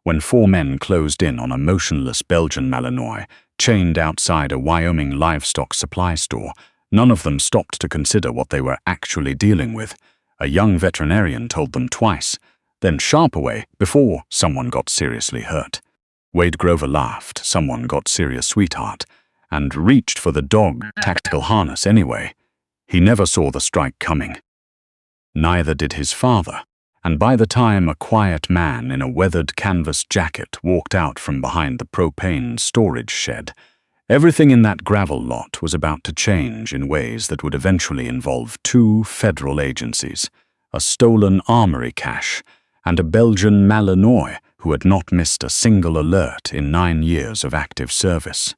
when four men closed in on a motionless Belgian Malinois chained outside a Wyoming livestock supply store. None of them stopped to consider what they were actually dealing with. A young veterinarian told them twice, then sharp away before someone got seriously hurt. Wade Grover laughed, someone got serious, sweetheart, and reached for the dog tactical harness anyway. He never saw the strike coming. Neither did his father, and by the time a quiet man in a weathered canvas jacket walked out from behind the propane storage shed, everything in that gravel lot was about to change in ways that would eventually involve two federal agencies, a stolen armory cache, and a Belgian Malinois who had not missed a single alert in 9 years of active service.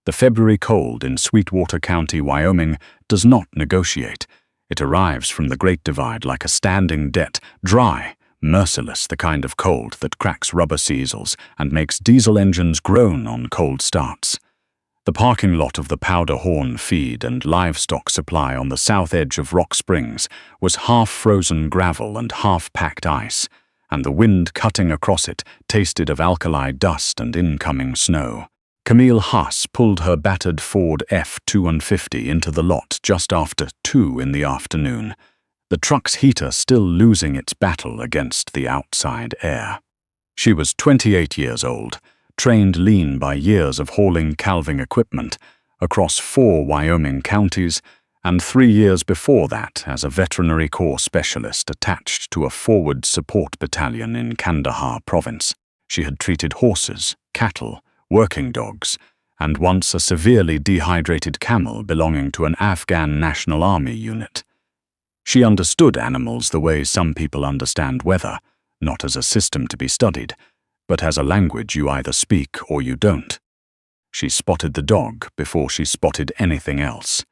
The February cold in Sweetwater County, Wyoming, does not negotiate. It arrives from the Great Divide like a standing debt, dry, merciless, the kind of cold that cracks rubber seals and makes diesel engines groan on cold starts. The parking lot of the Powder Horn feed and livestock supply on the south edge of Rock Springs was half-frozen gravel and half-packed ice, and the wind cutting across it tasted of alkali dust and incoming snow. Camille Haas pulled her battered Ford F-250 into the lot just after 2 in the afternoon, the truck's heater still losing its battle against the outside air. She was 28 years old, trained lean by years of hauling calving equipment across 4 Wyoming counties, and 3 years before that as a veterinary corps specialist attached to a forward support battalion in Kandahar province. She had treated horses, cattle, working dogs, and once a severely dehydrated camel belonging to an Afghan National Army unit. She understood animals the way some people understand weather, not as a system to be studied, but as a language you either speak or you don't. She spotted the dog before she spotted anything else.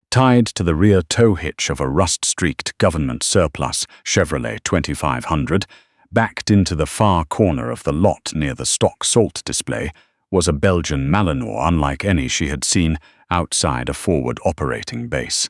Tied to the rear tow hitch of a rust-streaked government surplus Chevrolet 2500, backed into the far corner of the lot near the stock salt display, was a Belgian Malinois unlike any she had seen outside a forward operating base.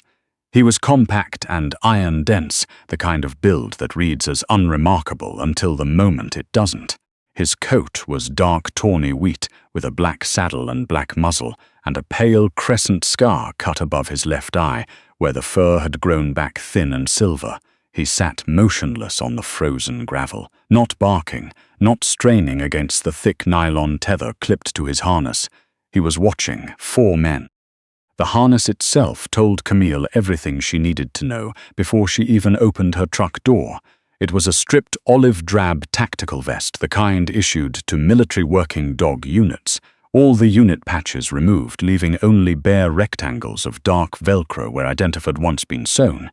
He was compact and iron-dense, the kind of build that reads as unremarkable until the moment it doesn't. His coat was dark tawny wheat with a black saddle and black muzzle, and a pale crescent scar cut above his left eye, where the fur had grown back thin and silver. He sat motionless on the frozen gravel, not barking, not straining against the thick nylon tether clipped to his harness. He was watching 4 men. The harness itself told Camille everything she needed to know before she even opened her truck door. It was a stripped olive-drab tactical vest, the kind issued to military working dog units, all the unit patches removed, leaving only bare rectangles of dark Velcro where identif had once been sewn.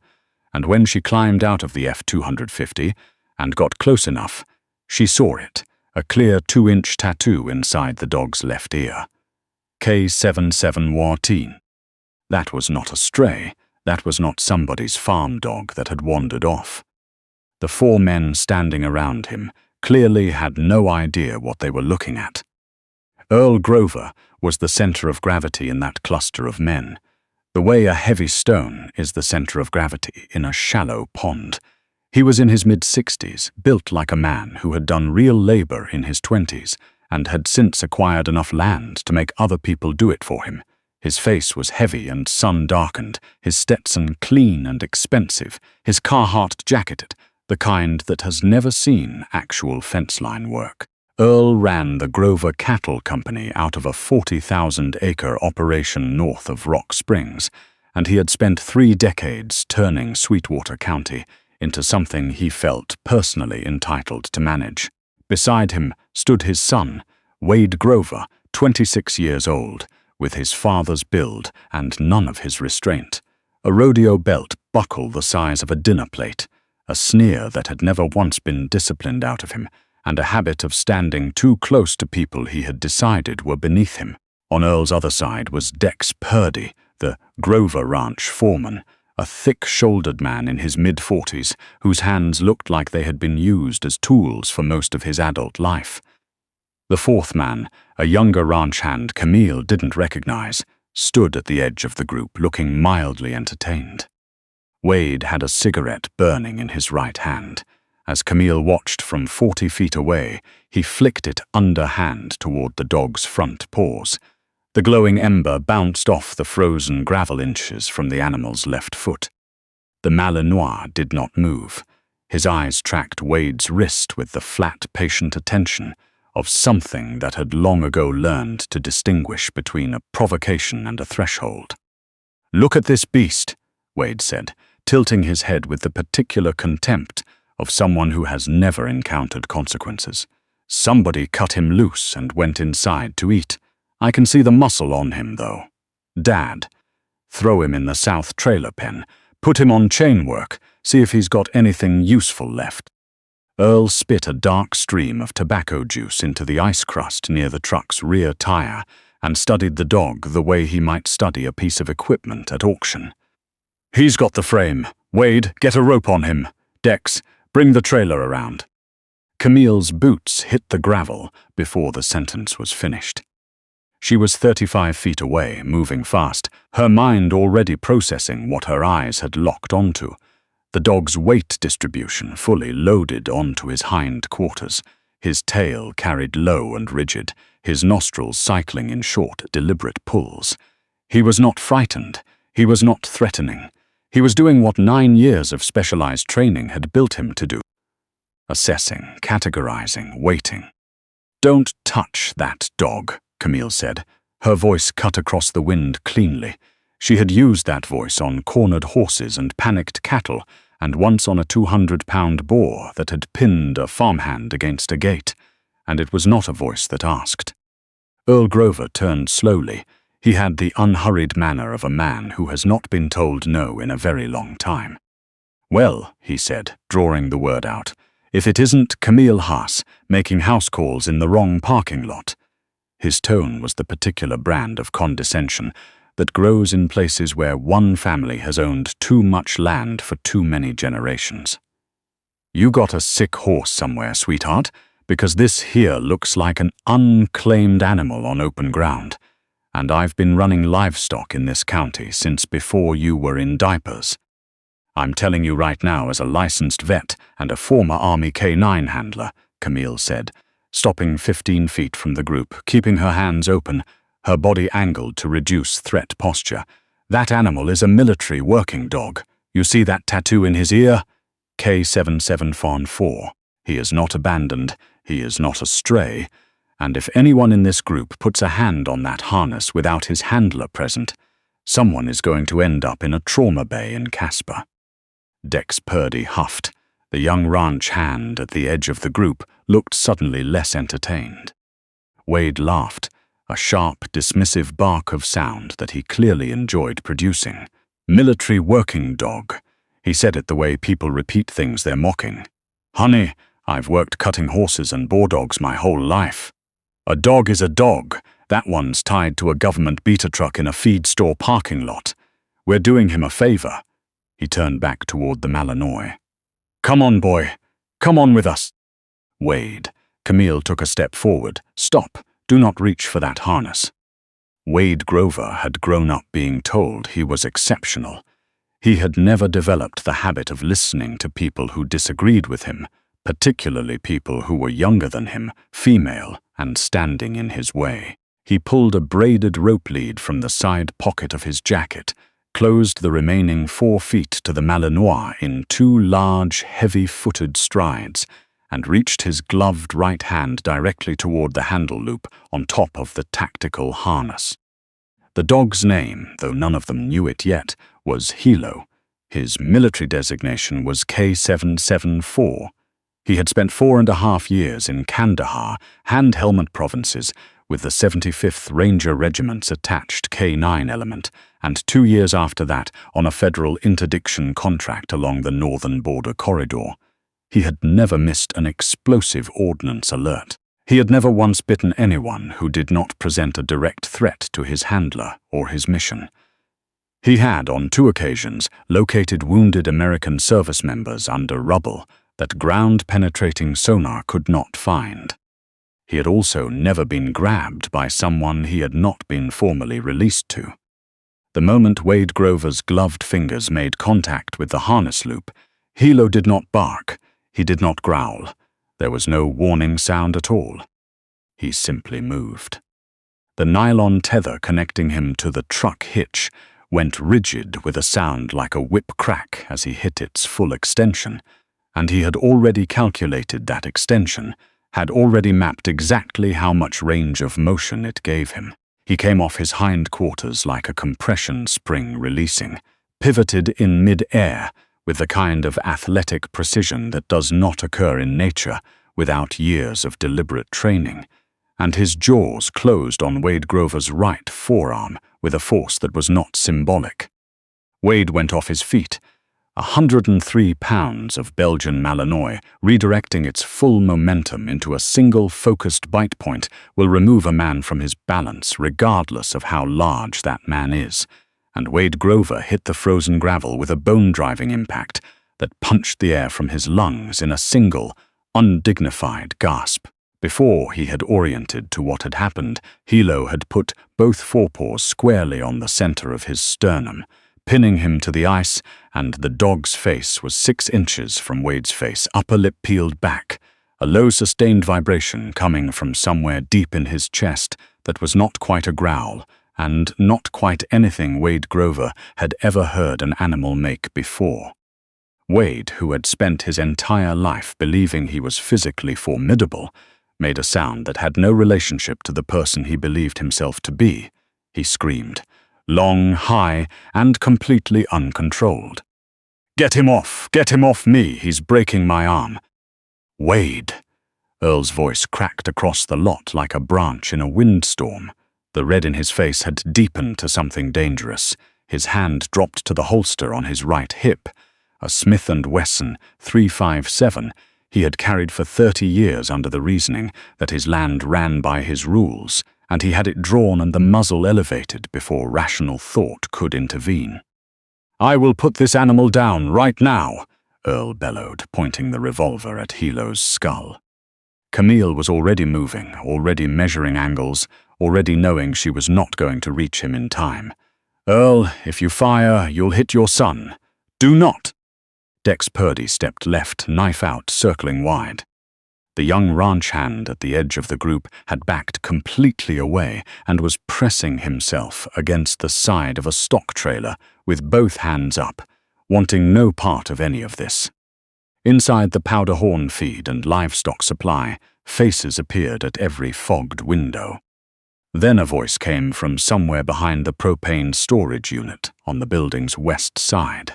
And when she climbed out of the F-250 and got close enough, she saw it, a clear 2-inch tattoo inside the dog's left ear. K77 Warteen. That was not a stray, that was not somebody's farm dog that had wandered off. The 4 men standing around him clearly had no idea what they were looking at. Earl Grover was the center of gravity in that cluster of men, the way a heavy stone is the center of gravity in a shallow pond. He was in his mid-60s, built like a man who had done real labor in his 20s and had since acquired enough land to make other people do it for him. His face was heavy and sun-darkened, his Stetson clean and expensive, his Carhartt jacketed, the kind that has never seen actual fence-line work. Earl ran the Grover Cattle Company out of a 40,000-acre operation north of Rock Springs, and he had spent 3 decades turning Sweetwater County into something he felt personally entitled to manage. Beside him stood his son, Wade Grover, 26 years old, with his father's build and none of his restraint, a rodeo belt buckle the size of a dinner plate, a sneer that had never once been disciplined out of him, and a habit of standing too close to people he had decided were beneath him. On Earl's other side was Dex Purdy, the Grover Ranch foreman, a thick-shouldered man in his mid-40s whose hands looked like they had been used as tools for most of his adult life. The 4th man, a younger ranch hand Camille didn't recognize, stood at the edge of the group looking mildly entertained. Wade had a cigarette burning in his right hand, As Camille watched from 40 feet away, he flicked it underhand toward the dog's front paws. The glowing ember bounced off the frozen gravel inches from the animal's left foot. The Malinois did not move. His eyes tracked Wade's wrist with the flat, patient attention of something that had long ago learned to distinguish between a provocation and a threshold. "Look at this beast," Wade said, tilting his head with the particular contempt of someone who has never encountered consequences. "Somebody cut him loose and went inside to eat. I can see the muscle on him, though. Dad, throw him in the south trailer pen. Put him on chain work. See if he's got anything useful left." Earl spit a dark stream of tobacco juice into the ice crust near the truck's rear tire and studied the dog the way he might study a piece of equipment at auction. "He's got the frame. Wade, get a rope on him. Dex, bring the trailer around." Camille's boots hit the gravel before the sentence was finished. She was 35 feet away, moving fast, her mind already processing what her eyes had locked onto. The dog's weight distribution fully loaded onto his hind quarters, his tail carried low and rigid, his nostrils cycling in short, deliberate pulls. He was not frightened. He was not threatening. He was doing what 9 years of specialized training had built him to do. Assessing, categorizing, waiting. "Don't touch that dog," Camille said. Her voice cut across the wind cleanly. She had used that voice on cornered horses and panicked cattle, and once on a 200-pound boar that had pinned a farmhand against a gate, and it was not a voice that asked. Earl Grover turned slowly. He had the unhurried manner of a man who has not been told no in a very long time. "Well," he said, drawing the word out, "if it isn't Camille Haas making house calls in the wrong parking lot." His tone was the particular brand of condescension that grows in places where one family has owned too much land for too many generations. "You got a sick horse somewhere, sweetheart, because this here looks like an unclaimed animal on open ground, and I've been running livestock in this county since before you were in diapers. I'm telling you right now as a licensed vet and a former Army K-9 handler," Camille said, stopping 15 feet from the group, keeping her hands open, her body angled to reduce threat posture. "That animal is a military working dog. You see that tattoo in his ear? K77 Fawn 4. He is not abandoned, he is not a stray, and if anyone in this group puts a hand on that harness without his handler present, someone is going to end up in a trauma bay in Casper." Dex Purdy huffed. The young ranch hand at the edge of the group looked suddenly less entertained. Wade laughed, a sharp, dismissive bark of sound that he clearly enjoyed producing. "Military working dog." He said it the way people repeat things they're mocking. "Honey, I've worked cutting horses and boar dogs my whole life. A dog is a dog. That one's tied to a government beater truck in a feed store parking lot. We're doing him a favor." He turned back toward the Malinois. "Come on, boy. Come on with us." "Wade." Camille took a step forward. "Stop. Do not reach for that harness." Wade Grover had grown up being told he was exceptional. He had never developed the habit of listening to people who disagreed with him, particularly people who were younger than him, female, and standing in his way. He pulled a braided rope lead from the side pocket of his jacket, closed the remaining 4 feet to the Malinois in 2 large, heavy-footed strides, and reached his gloved right hand directly toward the handle loop on top of the tactical harness. The dog's name, though none of them knew it yet, was Helo. His military designation was K774. He had spent 4.5 years in Kandahar, Hand Helmand provinces, with the 75th Ranger Regiment's attached K-9 element, and 2 years after that on a federal interdiction contract along the northern border corridor. He had never missed an explosive ordnance alert. He had never once bitten anyone who did not present a direct threat to his handler or his mission. He had, on 2 occasions, located wounded American service members under rubble that ground-penetrating sonar could not find. He had also never been grabbed by someone he had not been formally released to. The moment Wade Grover's gloved fingers made contact with the harness loop, Helo did not bark. He did not growl. There was no warning sound at all. He simply moved. The nylon tether connecting him to the truck hitch went rigid with a sound like a whip crack as he hit its full extension, and he had already calculated that extension, had already mapped exactly how much range of motion it gave him. He came off his hindquarters like a compression spring releasing, pivoted in mid-air with the kind of athletic precision that does not occur in nature without years of deliberate training, and his jaws closed on Wade Grover's right forearm with a force that was not symbolic. Wade went off his feet, 103 pounds of Belgian Malinois, redirecting its full momentum into a single focused bite point, will remove a man from his balance regardless of how large that man is, and Wade Grover hit the frozen gravel with a bone-driving impact that punched the air from his lungs in a single, undignified gasp. Before he had oriented to what had happened, Helo had put both forepaws squarely on the center of his sternum, pinning him to the ice, and the dog's face was 6 inches from Wade's face, upper lip peeled back, a low sustained vibration coming from somewhere deep in his chest that was not quite a growl, and not quite anything Wade Grover had ever heard an animal make before. Wade, who had spent his entire life believing he was physically formidable, made a sound that had no relationship to the person he believed himself to be. He screamed, long, high, and completely uncontrolled. "Get him off! Get him off me! He's breaking my arm!" "Wade!" Earl's voice cracked across the lot like a branch in a windstorm. The red in his face had deepened to something dangerous. His hand dropped to the holster on his right hip, a Smith & Wesson .357 he had carried for 30 years under the reasoning that his land ran by his rules, and he had it drawn and the muzzle elevated before rational thought could intervene. "I will put this animal down right now," Earl bellowed, pointing the revolver at Helo's skull. Camille was already moving, already measuring angles, already knowing she was not going to reach him in time. "Earl, if you fire, you'll hit your son. Do not!" Dex Purdy stepped left, knife out, circling wide. The young ranch hand at the edge of the group had backed completely away and was pressing himself against the side of a stock trailer with both hands up, wanting no part of any of this. Inside the powder horn feed and livestock supply, faces appeared at every fogged window. Then a voice came from somewhere behind the propane storage unit on the building's west side.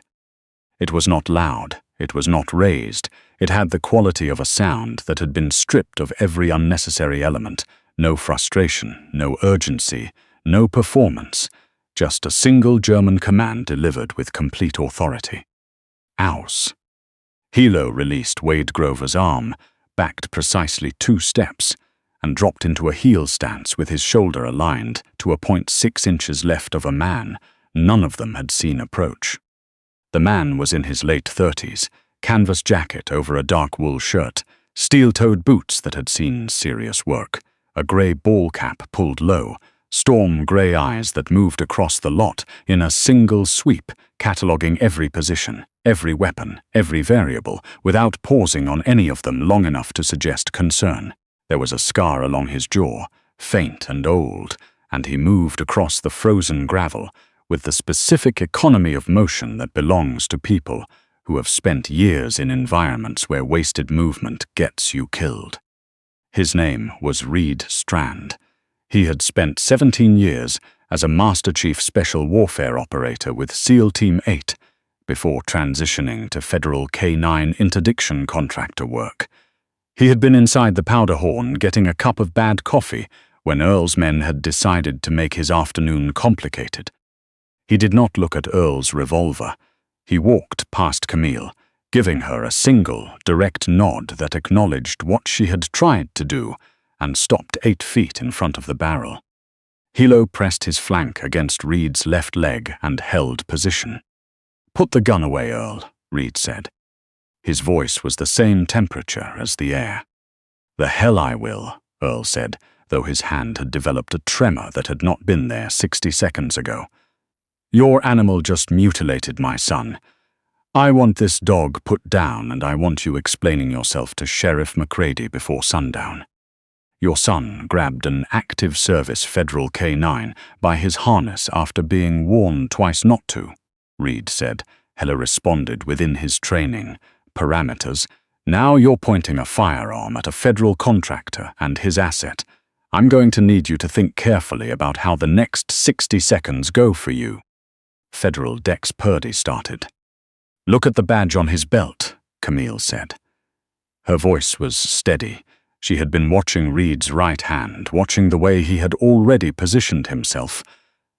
It was not loud, it was not raised, it had the quality of a sound that had been stripped of every unnecessary element, no frustration, no urgency, no performance, just a single German command delivered with complete authority. Aus. Helo released Wade Grover's arm, backed precisely 2 steps, and dropped into a heel stance with his shoulder aligned to a point 6 inches left of a man none of them had seen approach. The man was in his late 30s, canvas jacket over a dark wool shirt, steel-toed boots that had seen serious work, a grey ball cap pulled low, storm grey eyes that moved across the lot in a single sweep, cataloguing every position, every weapon, every variable, without pausing on any of them long enough to suggest concern. There was a scar along his jaw, faint and old, and he moved across the frozen gravel with the specific economy of motion that belongs to people who have spent years in environments where wasted movement gets you killed. His name was Reed Strand. He had spent 17 years as a Master Chief Special Warfare Operator with SEAL Team 8 before transitioning to federal K-9 interdiction contractor work. He had been inside the powder horn getting a cup of bad coffee when Earl's men had decided to make his afternoon complicated. He did not look at Earl's revolver. He walked past Camille, giving her a single, direct nod that acknowledged what she had tried to do, and stopped 8 feet in front of the barrel. Helo pressed his flank against Reed's left leg and held position. "Put the gun away, Earl," Reed said. His voice was the same temperature as the air. "The hell I will," Earl said, though his hand had developed a tremor that had not been there 60 seconds ago. "Your animal just mutilated my son. I want this dog put down, and I want you explaining yourself to Sheriff McCready before sundown. Your son grabbed an active service federal K9 by his harness after being warned twice not to, Reed said. Helo responded within his training parameters. Now you're pointing a firearm at a federal contractor and his asset. I'm going to need you to think carefully about how the next 60 seconds go for you. Federal Dex Purdy started. Look at the badge on his belt, Camille said. Her voice was steady. She had been watching Reed's right hand, watching the way he had already positioned himself,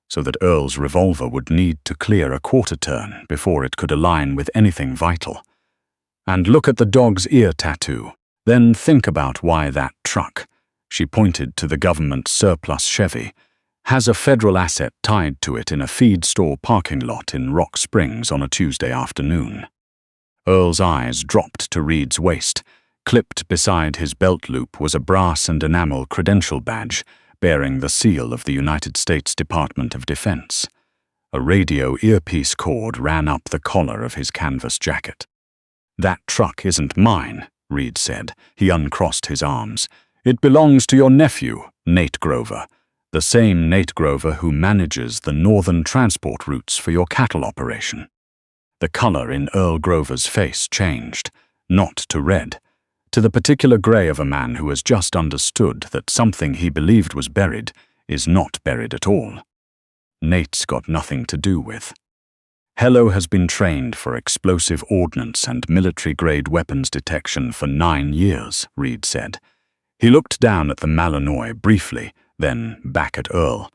so that Earl's revolver would need to clear a quarter turn before it could align with anything vital. And look at the dog's ear tattoo. Then think about why that truck, she pointed to the government surplus Chevy, has a federal asset tied to it in a feed store parking lot in Rock Springs on a Tuesday afternoon. Earl's eyes dropped to Reed's waist. Clipped beside his belt loop was a brass and enamel credential badge bearing the seal of the United States Department of Defense. A radio earpiece cord ran up the collar of his canvas jacket. That truck isn't mine, Reed said. He uncrossed his arms. It belongs to your nephew, Nate Grover. The same Nate Grover who manages the northern transport routes for your cattle operation. The color in Earl Grover's face changed, not to red, to the particular gray of a man who has just understood that something he believed was buried is not buried at all. Nate's got nothing to do with. Helo has been trained for explosive ordnance and military-grade weapons detection for 9 years, Reed said. He looked down at the Malinois briefly, then back at Earl.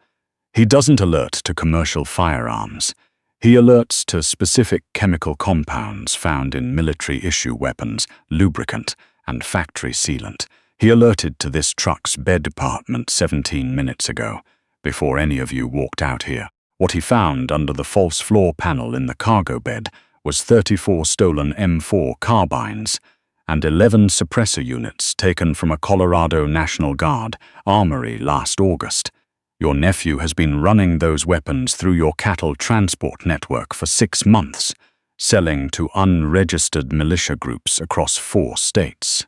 He doesn't alert to commercial firearms. He alerts to specific chemical compounds found in military-issue weapons, lubricant, and factory sealant. He alerted to this truck's bed department 17 minutes ago, before any of you walked out here. What he found under the false floor panel in the cargo bed was 34 stolen M4 carbines, and 11 suppressor units taken from a Colorado National Guard armory last August. Your nephew has been running those weapons through your cattle transport network for 6 months, selling to unregistered militia groups across 4 states.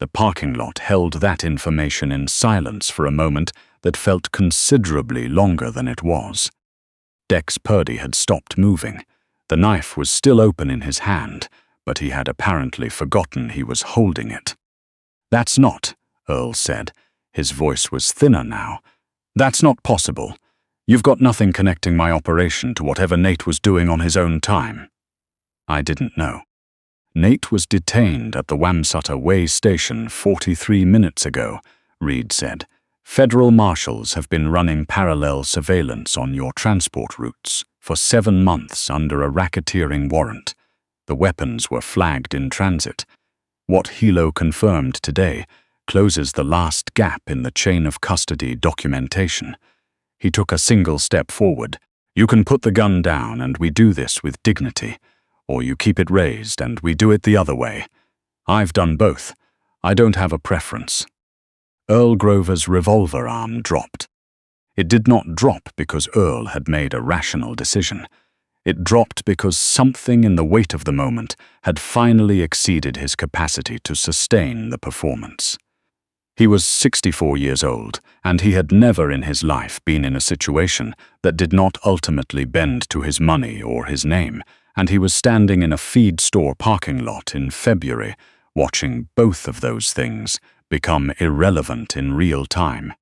The parking lot held that information in silence for a moment that felt considerably longer than it was. Dex Purdy had stopped moving. The knife was still open in his hand, but he had apparently forgotten he was holding it. That's not, Earl said. His voice was thinner now. That's not possible. You've got nothing connecting my operation to whatever Nate was doing on his own time. I didn't know. Nate was detained at the Wamsutter Way station 43 minutes ago, Reed said. Federal marshals have been running parallel surveillance on your transport routes for 7 months under a racketeering warrant. The weapons were flagged in transit. What Helo confirmed today closes the last gap in the chain of custody documentation. He took a single step forward. You can put the gun down and we do this with dignity, or you keep it raised and we do it the other way. I've done both. I don't have a preference. Earl Grover's revolver arm dropped. It did not drop because Earl had made a rational decision. It dropped because something in the weight of the moment had finally exceeded his capacity to sustain the performance. He was 64 years old, and he had never in his life been in a situation that did not ultimately bend to his money or his name, and he was standing in a feed store parking lot in February, watching both of those things become irrelevant in real time.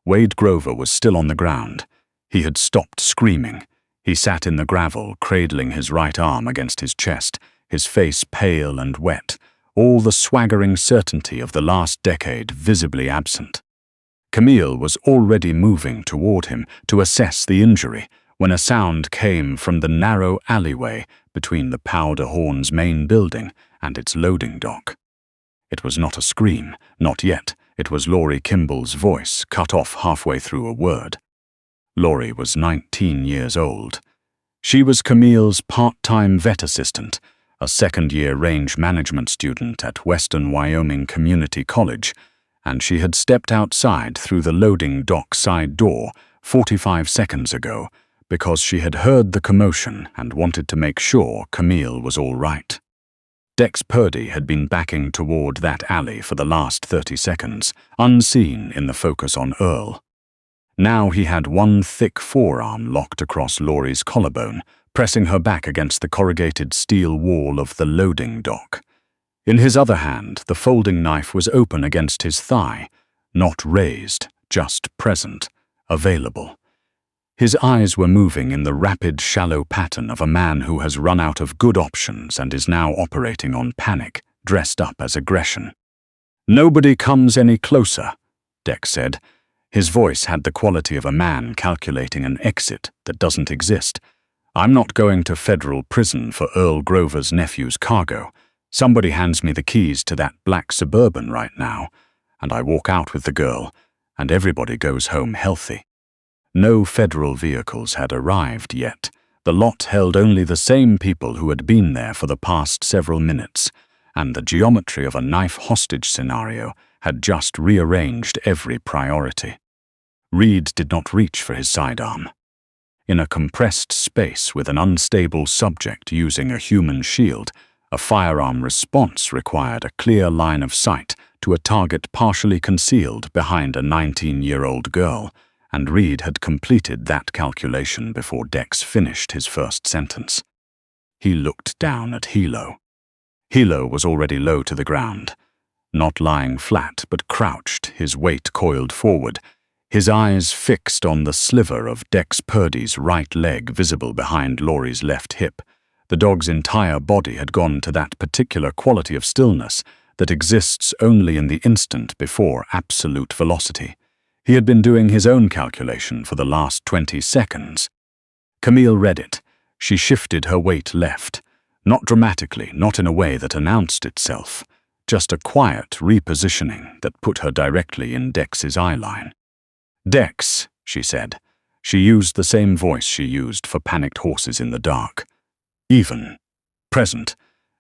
Wade Grover was still on the ground. He had stopped screaming. He sat in the gravel, cradling his right arm against his chest, his face pale and wet, all the swaggering certainty of the last decade visibly absent. Camille was already moving toward him to assess the injury when a sound came from the narrow alleyway between the Powder Horn's main building and its loading dock. It was not a scream, not yet. It was Laurie Kimball's voice, cut off halfway through a word. Laurie was 19 years old. She was Camille's part-time vet assistant, a second-year range management student at Western Wyoming Community College, and she had stepped outside through the loading dock side door 45 seconds ago because she had heard the commotion and wanted to make sure Camille was all right. Dex Purdy had been backing toward that alley for the last 30 seconds, unseen in the focus on Earl. Now he had one thick forearm locked across Laurie's collarbone, pressing her back against the corrugated steel wall of the loading dock. In his other hand, the folding knife was open against his thigh, not raised, just present, available. His eyes were moving in the rapid, shallow pattern of a man who has run out of good options and is now operating on panic, dressed up as aggression. "Nobody comes any closer," Dex said. His voice had the quality of a man calculating an exit that doesn't exist. "I'm not going to federal prison for Earl Grover's nephew's cargo. Somebody hands me the keys to that black Suburban right now, and I walk out with the girl, and everybody goes home healthy." No federal vehicles had arrived yet. The lot held only the same people who had been there for the past several minutes, and the geometry of a knife hostage scenario had just rearranged every priority. Reed did not reach for his sidearm. In a compressed space with an unstable subject using a human shield, a firearm response required a clear line of sight to a target partially concealed behind a 19-year-old girl, and Reed had completed that calculation before Dex finished his first sentence. He looked down at Helo. Helo was already low to the ground, not lying flat but crouched, his weight coiled forward, his eyes fixed on the sliver of Dex Purdy's right leg visible behind Laurie's left hip. The dog's entire body had gone to that particular quality of stillness that exists only in the instant before absolute velocity. He had been doing his own calculation for the last 20 seconds. Camille read it. She shifted her weight left. Not dramatically, not in a way that announced itself. Just a quiet repositioning that put her directly in Dex's eyeline. "Dex," she said. She used the same voice she used for panicked horses in the dark. Even. Present.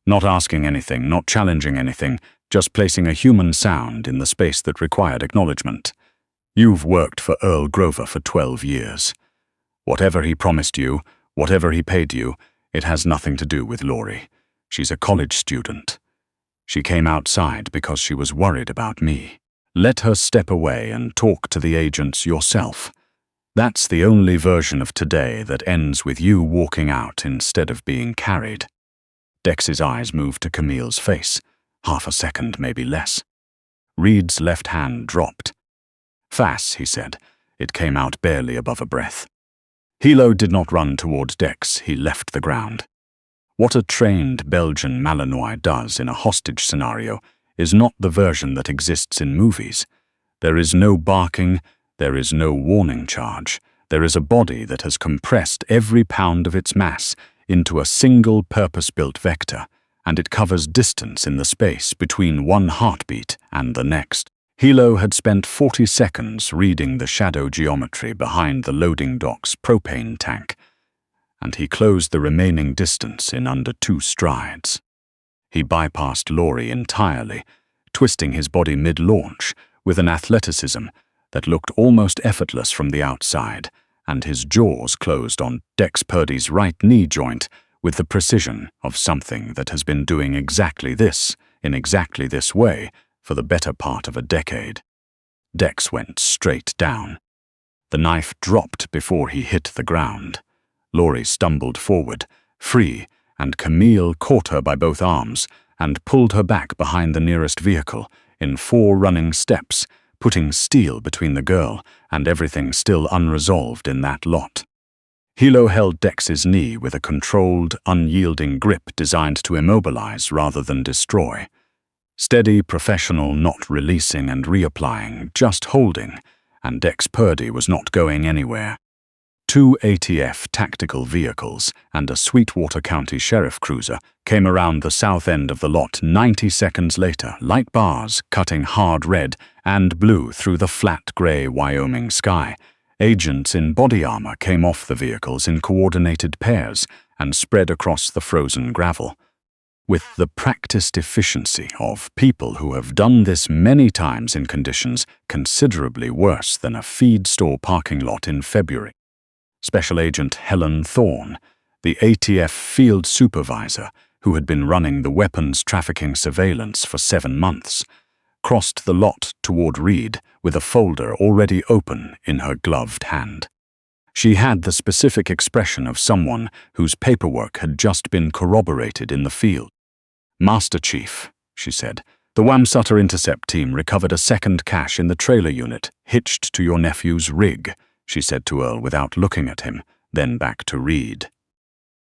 Not asking anything, not challenging anything, just placing a human sound in the space that required acknowledgement. "You've worked for Earl Grover for 12 years. Whatever he promised you, whatever he paid you, it has nothing to do with Laurie. She's a college student. She came outside because she was worried about me. Let her step away and talk to the agents yourself. That's the only version of today that ends with you walking out instead of being carried." Dex's eyes moved to Camille's face. Half a second, maybe less. Reed's left hand dropped. "Fass," he said. It came out barely above a breath. Helo did not run toward Dex, he left the ground. What a trained Belgian Malinois does in a hostage scenario is not the version that exists in movies. There is no barking, there is no warning charge. There is a body that has compressed every pound of its mass into a single purpose-built vector, and it covers distance in the space between one heartbeat and the next. Helo had spent 40 seconds reading the shadow geometry behind the loading dock's propane tank, and he closed the remaining distance in under 2 strides. He bypassed Laurie entirely, twisting his body mid-launch with an athleticism that looked almost effortless from the outside, and his jaws closed on Dex Purdy's right knee joint with the precision of something that has been doing exactly this, in exactly this way, for the better part of a decade. Dex went straight down. The knife dropped before he hit the ground. Laurie stumbled forward, free, and Camille caught her by both arms and pulled her back behind the nearest vehicle in 4 running steps, putting steel between the girl and everything still unresolved in that lot. Helo held Dex's knee with a controlled, unyielding grip designed to immobilize rather than destroy. Steady, professional, not releasing and reapplying, just holding, and Dex Purdy was not going anywhere. 2 ATF tactical vehicles and a Sweetwater County Sheriff cruiser came around the south end of the lot 90 seconds later, light bars cutting hard red and blue through the flat gray Wyoming sky. Agents in body armor came off the vehicles in coordinated pairs and spread across the frozen gravel. With the practiced efficiency of people who have done this many times in conditions considerably worse than a feed store parking lot in February. Special Agent Helen Thorne, the ATF field supervisor who had been running the weapons trafficking surveillance for 7 months, crossed the lot toward Reed with a folder already open in her gloved hand. She had the specific expression of someone whose paperwork had just been corroborated in the field. "Master Chief," she said, "the Wamsutter intercept team recovered a second cache in the trailer unit hitched to your nephew's rig," she said to Earl without looking at him, then back to Reed.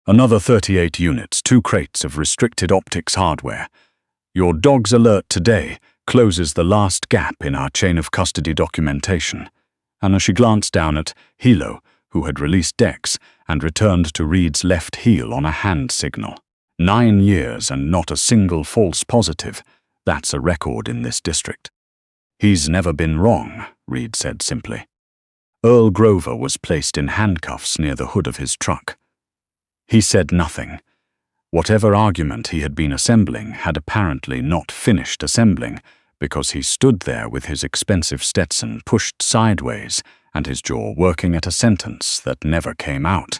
"Another 38 units, 2 crates of restricted optics hardware. Your dog's alert today closes the last gap in our chain of custody documentation." And as she glanced down at Helo, who had released Dex and returned to Reed's left heel on a hand signal. 9 years and not a single false positive. That's a record in this district. "He's never been wrong," Reed said simply. Earl Grover was placed in handcuffs near the hood of his truck. He said nothing. Whatever argument he had been assembling had apparently not finished assembling, because he stood there with his expensive Stetson pushed sideways and his jaw working at a sentence that never came out.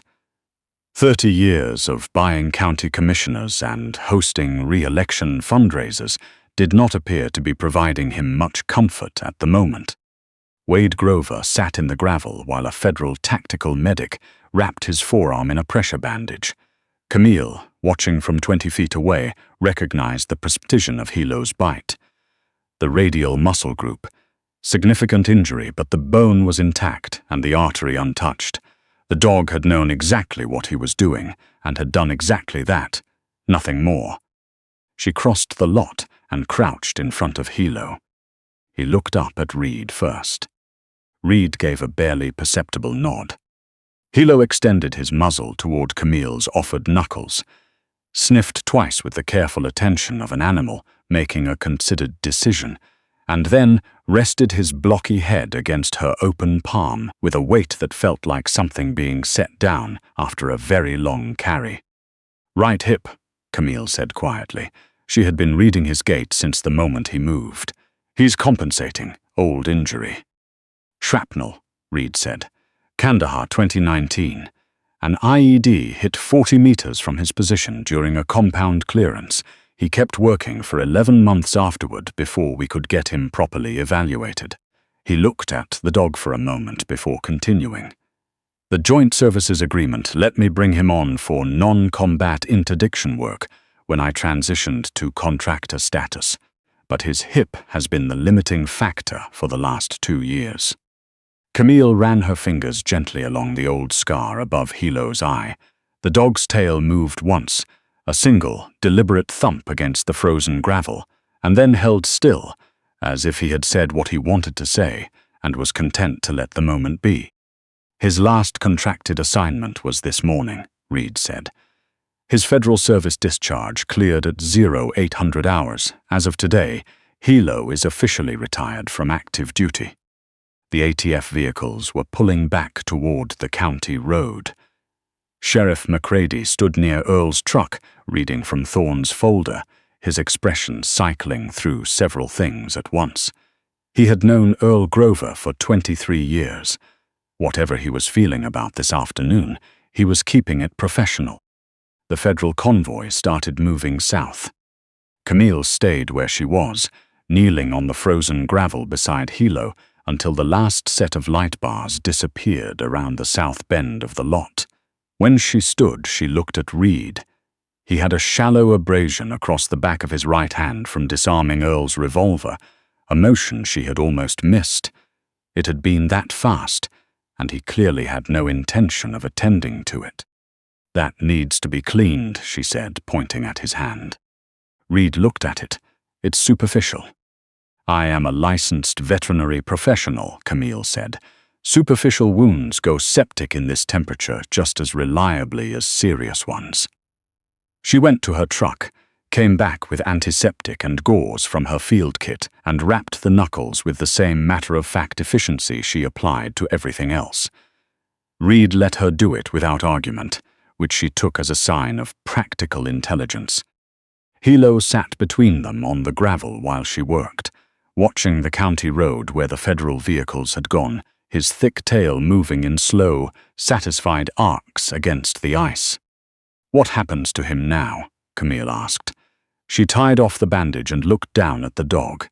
30 years of buying county commissioners and hosting re-election fundraisers did not appear to be providing him much comfort at the moment. Wade Grover sat in the gravel while a federal tactical medic wrapped his forearm in a pressure bandage. Camille, watching from 20 feet away, recognized the precision of Helo's bite. The radial muscle group. Significant injury, but the bone was intact and the artery untouched. The dog had known exactly what he was doing and had done exactly that, nothing more. She crossed the lot and crouched in front of Helo. He looked up at Reed first. Reed gave a barely perceptible nod. Helo extended his muzzle toward Camille's offered knuckles, sniffed twice with the careful attention of an animal making a considered decision, and then rested his blocky head against her open palm with a weight that felt like something being set down after a very long carry. "Right hip," Camille said quietly. She had been reading his gait since the moment he moved. "He's compensating, old injury." "Shrapnel," Reed said. "Kandahar 2019. An IED hit 40 meters from his position during a compound clearance. He kept working for 11 months afterward before we could get him properly evaluated." He looked at the dog for a moment before continuing. "The Joint Services Agreement let me bring him on for non-combat interdiction work when I transitioned to contractor status, but his hip has been the limiting factor for the last 2 years. Camille ran her fingers gently along the old scar above Helo's eye. The dog's tail moved once, a single, deliberate thump against the frozen gravel, and then held still, as if he had said what he wanted to say and was content to let the moment be. "His last contracted assignment was this morning," Reed said. "His federal service discharge cleared at 0800 hours. As of today, Helo is officially retired from active duty." The ATF vehicles were pulling back toward the county road. Sheriff McCready stood near Earl's truck, reading from Thorne's folder, his expression cycling through several things at once. He had known Earl Grover for 23 years. Whatever he was feeling about this afternoon, he was keeping it professional. The federal convoy started moving south. Camille stayed where she was, kneeling on the frozen gravel beside Helo until the last set of light bars disappeared around the south bend of the lot. When she stood, she looked at Reed. He had a shallow abrasion across the back of his right hand from disarming Earl's revolver, a motion she had almost missed. It had been that fast, and he clearly had no intention of attending to it. "That needs to be cleaned," she said, pointing at his hand. Reed looked at it. "It's superficial." "I am a licensed veterinary professional," Camille said. "Superficial wounds go septic in this temperature just as reliably as serious ones." She went to her truck, came back with antiseptic and gauze from her field kit, and wrapped the knuckles with the same matter-of-fact efficiency she applied to everything else. Reed let her do it without argument, which she took as a sign of practical intelligence. Helo sat between them on the gravel while she worked, watching the county road where the federal vehicles had gone, his thick tail moving in slow, satisfied arcs against the ice. "What happens to him now?" Camille asked. She tied off the bandage and looked down at the dog.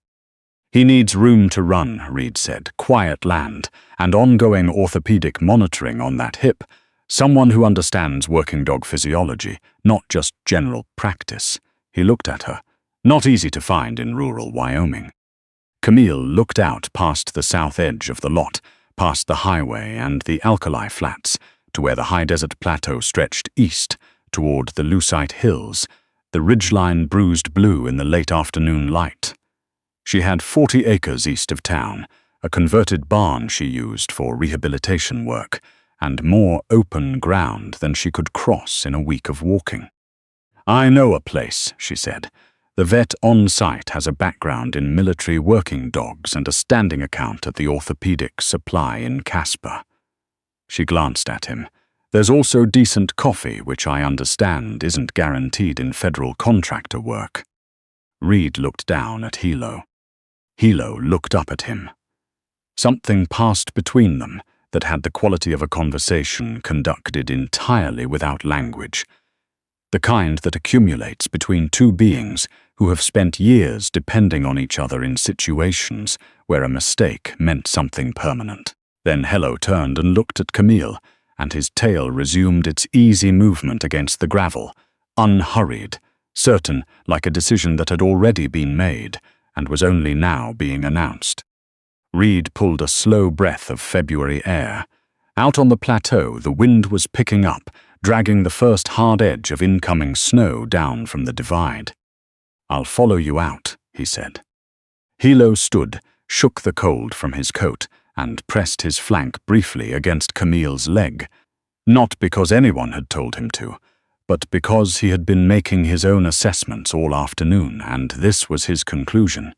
"He needs room to run," Reed said, "quiet land, and ongoing orthopedic monitoring on that hip. Someone who understands working dog physiology, not just general practice." He looked at her. Not easy to find in rural Wyoming. Camille looked out past the south edge of the lot, past the highway and the alkali flats, to where the high desert plateau stretched east, toward the Lucite Hills, the ridgeline bruised blue in the late afternoon light. She had 40 acres east of town, a converted barn she used for rehabilitation work, and more open ground than she could cross in a week of walking. "I know a place," she said. "The vet on site has a background in military working dogs and a standing account at the orthopedic supply in Casper." She glanced at him. "There's also decent coffee, which I understand isn't guaranteed in federal contractor work." Reed looked down at Helo. Helo looked up at him. Something passed between them that had the quality of a conversation conducted entirely without language. The kind that accumulates between two beings who have spent years depending on each other in situations where a mistake meant something permanent. Then Helo turned and looked at Camille, and his tail resumed its easy movement against the gravel, unhurried, certain like a decision that had already been made and was only now being announced. Reed pulled a slow breath of February air. Out on the plateau, the wind was picking up, dragging the first hard edge of incoming snow down from the divide. "I'll follow you out," he said. Helo stood, shook the cold from his coat, and pressed his flank briefly against Camille's leg, not because anyone had told him to, but because he had been making his own assessments all afternoon, and this was his conclusion.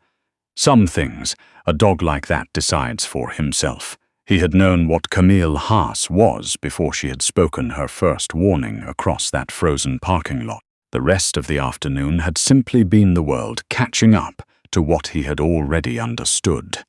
Some things a dog like that decides for himself. He had known what Camille Haas was before she had spoken her first warning across that frozen parking lot. The rest of the afternoon had simply been the world catching up to what he had already understood.